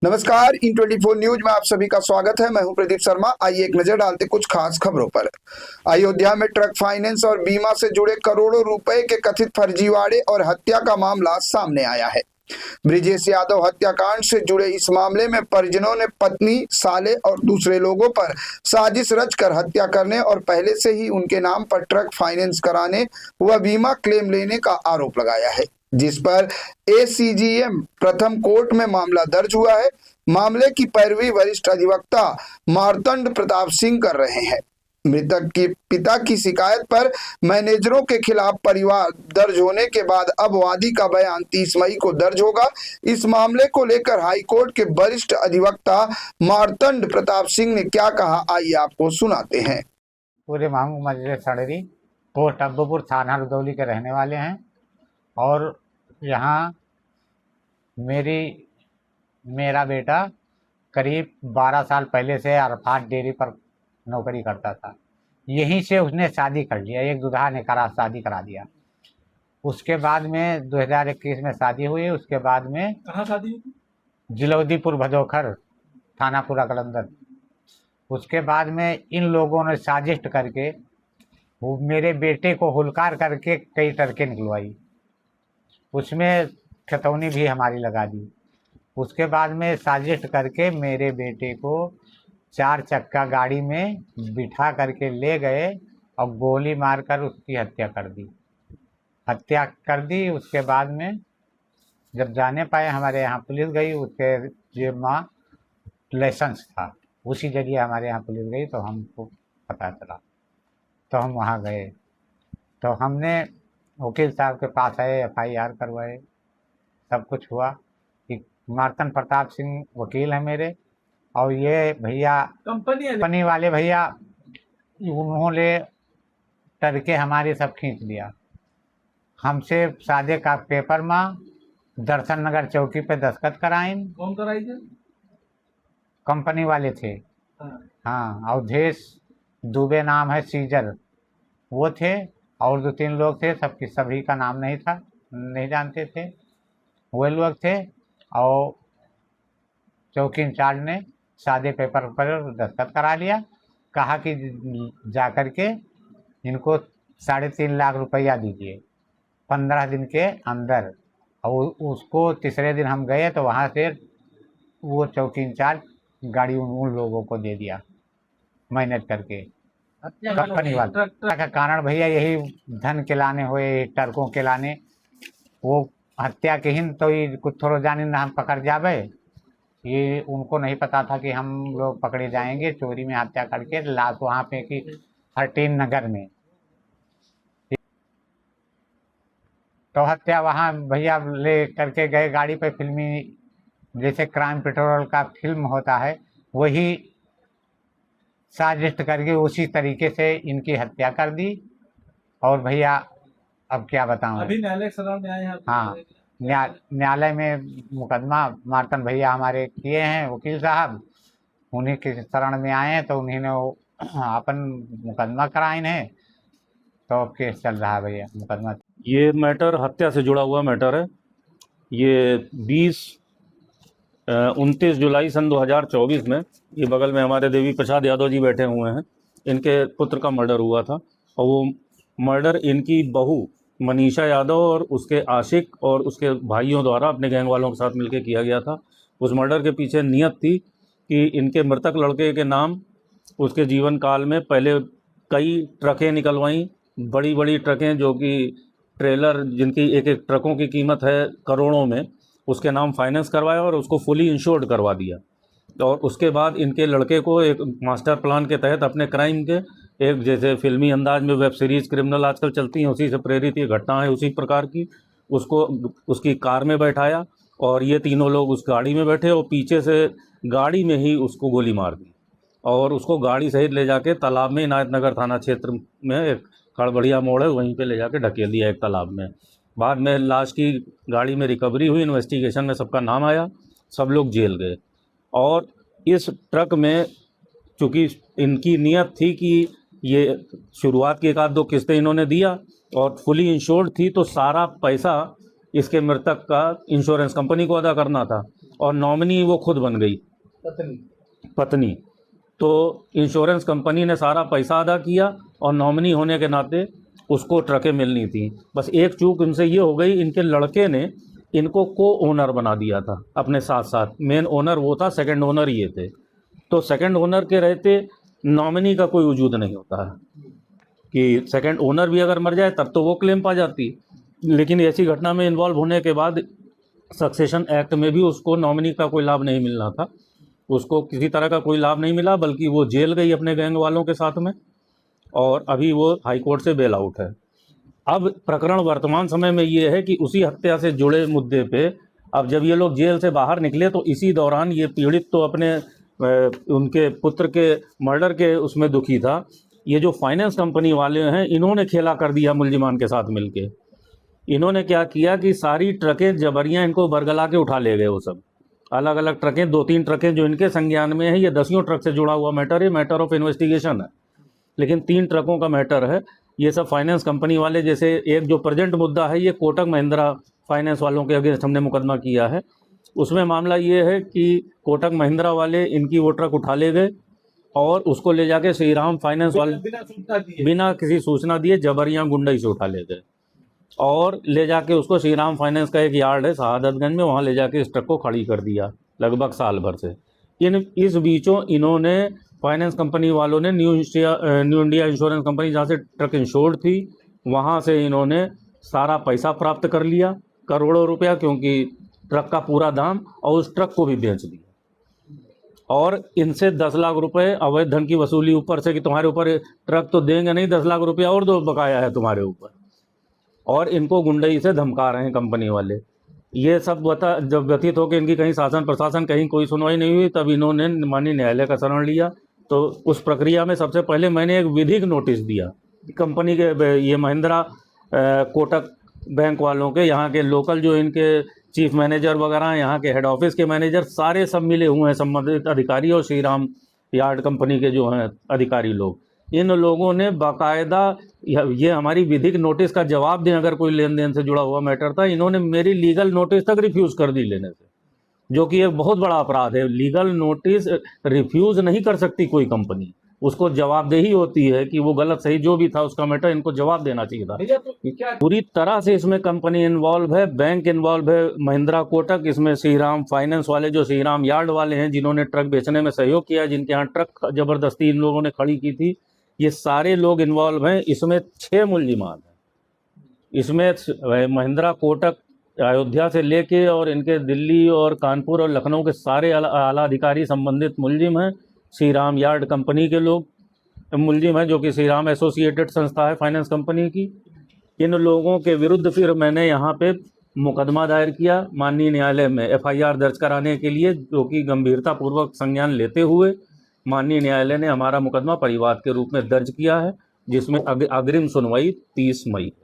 नमस्कार, इन 24 न्यूज में आप सभी का स्वागत है। मैं हूं प्रदीप शर्मा। आइए एक नजर डालते कुछ खास खबरों पर। अयोध्या में ट्रक फाइनेंस और बीमा से जुड़े करोड़ों रुपए के कथित फर्जीवाड़े और हत्या का मामला सामने आया है। ब्रिजेश यादव हत्याकांड से जुड़े इस मामले में परिजनों ने पत्नी, साले और दूसरे लोगों पर साजिश रचकर हत्या करने और पहले से ही उनके नाम पर ट्रक फाइनेंस कराने व बीमा क्लेम लेने का आरोप लगाया है, जिस पर एसीजीएम प्रथम कोर्ट में मामला दर्ज हुआ है। मामले की पैरवी वरिष्ठ अधिवक्ता मार्तंड प्रताप सिंह कर रहे हैं। मृतक के पिता की शिकायत पर मैनेजरों के खिलाफ परिवार दर्ज होने के बाद अब वादी का बयान 30 मई को दर्ज होगा। इस मामले को लेकर हाईकोर्ट के वरिष्ठ अधिवक्ता मार्तंड प्रताप सिंह ने क्या कहा, आइए आपको सुनाते हैं। पूरे मांग मजरे सड़री पोस्ट अब्बूपुर थाना रुदौली के रहने वाले हैं और यहाँ मेरा बेटा करीब 12 साल पहले से अरफात डेयरी पर नौकरी करता था। यहीं से उसने शादी कर लिया, एक दूल्हा ने शादी करा दिया। उसके बाद में 2021 में शादी हुई। उसके बाद में कहाँ शादी हुई? जिलौदीपुर भदोखर थाना पूरा कलंदर। उसके बाद में इन लोगों ने साजिश करके वो मेरे बेटे को हुलकार करके कई टरके निकलवाई, उसमें खतौनी भी हमारी लगा दी। उसके बाद में साजिश करके मेरे बेटे को 4 चक्का गाड़ी में बिठा करके ले गए और गोली मारकर उसकी हत्या कर दी। उसके बाद में जब जाने पाए, हमारे यहाँ पुलिस गई, उसके जेब में लाइसेंस था, उसी जरिए हमारे यहाँ पुलिस गई तो हमको पता चला, तो हम वहाँ गए। तो हमने वकील साहब के पास आए, FIR करवाए, सब कुछ हुआ कि मार्तंड प्रताप सिंह वकील है मेरे, और ये भैया कंपनी वाले भैया, उन्होंने करके हमारे सब खींच लिया। हमसे सादे का पेपर में दर्शन नगर चौकी पे दस्तखत कराए। कौन कराई थे? कंपनी वाले थे। हाँ, अवधेश दुबे नाम है, सीजर वो थे, और 2-3 लोग थे, सभी का नाम नहीं था, नहीं जानते थे, वो लोग थे। और चौकी इंचार्ज ने सादे पेपर पर दस्तखत करा लिया, कहा कि जा कर के इनको 3.5 लाख रुपया दीजिए 15 दिन के अंदर। और उसको तीसरे दिन हम गए तो वहाँ से वो चौकी इंचार्ज गाड़ी उन लोगों को दे दिया मैनेज करके। कंपनी वाला का कारण भैया यही धन के लाने हुए, ट्रकों के लाने, वो हत्या के ही तो कुछ थोड़ा जाने ना हम पकड़ जावे। ये उनको नहीं पता था कि हम लोग पकड़े जाएंगे चोरी में हत्या करके, लाश वहाँ पे कि 13 नगर में। तो हत्या वहाँ भैया ले करके गए गाड़ी पे, फिल्मी जैसे क्राइम पेट्रोल का फिल्म होता है वही साजिश करके उसी तरीके से इनकी हत्या कर दी। और भैया अब क्या बताऊं, अभी न्यायालय शरण में आए हैं? हाँ, न्यायालय में मुकदमा मार्तन भैया हमारे किए हैं, वकील साहब उन्हीं के शरण में आए हैं, तो उन्हीं ने अपन मुकदमा कराए हैं। तो अब केस चल रहा है भैया, मुकदमा। ये मैटर हत्या से जुड़ा हुआ मैटर है। ये 29 जुलाई सन 2024 में, ये बगल में हमारे देवी प्रसाद यादव जी बैठे हुए हैं, इनके पुत्र का मर्डर हुआ था। और वो मर्डर इनकी बहू मनीषा यादव और उसके आशिक और उसके भाइयों द्वारा अपने गैंग वालों के साथ मिलकर किया गया था। उस मर्डर के पीछे नियत थी कि इनके मृतक लड़के के नाम उसके जीवन काल में पहले कई ट्रकें निकलवाईं, बड़ी बड़ी ट्रकें, जो कि ट्रेलर जिनकी एक एक ट्रकों की कीमत है करोड़ों में, उसके नाम फाइनेंस करवाया और उसको फुली इंश्योर्ड करवा दिया। और उसके बाद इनके लड़के को एक मास्टर प्लान के तहत अपने क्राइम के एक, जैसे फिल्मी अंदाज में वेब सीरीज़ क्रिमिनल आजकल चलती हैं, उसी से प्रेरित ये घटना है, उसी प्रकार की, उसको उसकी कार में बैठाया और ये तीनों लोग उस गाड़ी में बैठे और पीछे से गाड़ी में ही उसको गोली मार दी और उसको गाड़ी सहित ले जाके तालाब में, इनायत नगर थाना क्षेत्र में एक खड़बड़िया मोड़ है, वहीं पे ले जाके ढकेल दिया एक तालाब में। बाद में लाश की गाड़ी में रिकवरी हुई, इन्वेस्टिगेशन में सबका नाम आया, सब लोग जेल गए। और इस ट्रक में चूँकि इनकी नियत थी कि ये शुरुआत की 1-2 किस्तें इन्होंने दिया और फुली इंश्योर्ड थी, तो सारा पैसा इसके मृतक का इंश्योरेंस कंपनी को अदा करना था और नॉमिनी वो खुद बन गई पत्नी। तो इंश्योरेंस कंपनी ने सारा पैसा अदा किया और नॉमिनी होने के नाते उसको ट्रकें मिलनी थी। बस एक चूक इनसे ये हो गई, इनके लड़के ने इनको को ओनर बना दिया था अपने साथ साथ। मेन ओनर वो था, सेकंड ओनर ये थे। तो सेकंड ओनर के रहते नॉमिनी का कोई वजूद नहीं होता है कि सेकंड ओनर भी अगर मर जाए तब तो वो क्लेम पा जाती। लेकिन ऐसी घटना में इन्वॉल्व होने के बाद सक्सेशन एक्ट में भी उसको नॉमिनी का कोई लाभ नहीं मिलना था, उसको किसी तरह का कोई लाभ नहीं मिला, बल्कि वो जेल गई अपने गैंग वालों के साथ में और अभी वो हाई कोर्ट से बेल आउट है। अब प्रकरण वर्तमान समय में ये है कि उसी हत्या से जुड़े मुद्दे पे अब जब ये लोग जेल से बाहर निकले तो इसी दौरान ये पीड़ित तो अपने उनके पुत्र के मर्डर के उसमें दुखी था। ये जो फाइनेंस कंपनी वाले हैं इन्होंने खेला कर दिया मुलजिमान के साथ मिलके। इन्होंने क्या किया कि सारी ट्रकें जबरियां इनको बरगला के उठा ले गए। वो सब अलग अलग ट्रकें, 2-3 ट्रकें जो इनके संज्ञान में है, ये 10 ट्रक से जुड़ा हुआ मैटर है, मैटर ऑफ इन्वेस्टिगेशन है, लेकिन 3 ट्रकों का मैटर है। ये सब फाइनेंस कंपनी वाले, जैसे एक जो प्रेजेंट मुद्दा है ये कोटक महिंद्रा फाइनेंस वालों के अगेंस्ट हमने मुकदमा किया है। उसमें मामला ये है कि कोटक महिंद्रा वाले इनकी वो ट्रक उठा ले गए और उसको ले जाके श्री राम फाइनेंस वाले बिना किसी सूचना दिए जबरियां गुंडई से उठा ले गए और ले जाके उसको श्री राम फाइनेंस का एक यार्ड है शहादतगंज में, वहाँ ले जाके इस ट्रक को खड़ी कर दिया लगभग साल भर से। इस बीचों इन्होंने फाइनेंस कंपनी वालों ने न्यू इंडिया इंश्योरेंस कंपनी जहाँ से ट्रक इंश्योर्ड थी वहाँ से इन्होंने सारा पैसा प्राप्त कर लिया, करोड़ों रुपया, क्योंकि ट्रक का पूरा दाम, और उस ट्रक को भी बेच दिया और इनसे 10 लाख रुपए अवैध धन की वसूली ऊपर से कि तुम्हारे ऊपर ट्रक तो देंगे नहीं, 10 लाख रुपया और दो बकाया है तुम्हारे ऊपर, और इनको गुंडई से धमका रहे हैं कंपनी वाले। ये सब जब व्यतीत हो कि इनकी कहीं शासन प्रशासन कहीं कोई सुनवाई नहीं हुई, तब इन्होंने माननीय न्यायालय का शरण लिया। तो उस प्रक्रिया में सबसे पहले मैंने एक विधिक नोटिस दिया कंपनी के, ये महिंद्रा कोटक बैंक वालों के, यहाँ के लोकल जो इनके चीफ मैनेजर वगैरह, यहाँ के हेड ऑफिस के मैनेजर, सारे सब मिले हुए हैं संबंधित अधिकारी और श्री राम यार्ड कंपनी के जो हैं अधिकारी लोग। इन लोगों ने बाकायदा ये हमारी विधिक नोटिस का जवाब दें अगर कोई लेन देन से जुड़ा हुआ मैटर था, इन्होंने मेरी लीगल नोटिस तक रिफ्यूज़ कर दी लेने से, जो कि एक बहुत बड़ा अपराध है। लीगल नोटिस रिफ्यूज़ नहीं कर सकती कोई कंपनी, उसको जवाबदेही होती है कि वो गलत सही जो भी था उसका मैटर इनको जवाब देना चाहिए था। पूरी तरह से इसमें कंपनी इन्वॉल्व है, बैंक इन्वॉल्व है, महिंद्रा कोटक, इसमें श्री राम फाइनेंस वाले जो श्री राम यार्ड वाले हैं जिन्होंने ट्रक बेचने में सहयोग किया, जिनके यहाँ ट्रक ज़बरदस्ती इन लोगों ने खड़ी की थी, ये सारे लोग इन्वॉल्व हैं। इसमें 6 मुलजिमान हैं। इसमें महिंद्रा कोटक अयोध्या से लेके और इनके दिल्ली और कानपुर और लखनऊ के सारे आला अधिकारी संबंधित मुलजिम हैं। श्री राम यार्ड कंपनी के लोग मुलजिम हैं, जो कि श्री राम एसोसिएटेड संस्था है फाइनेंस कंपनी की। इन लोगों के विरुद्ध फिर मैंने यहाँ पे मुकदमा दायर किया माननीय न्यायालय में FIR दर्ज कराने के लिए, जो कि गंभीरतापूर्वक संज्ञान लेते हुए माननीय न्यायालय ने हमारा मुकदमा परिवाद के रूप में दर्ज किया है, जिसमें अग्रिम सुनवाई 30 मई।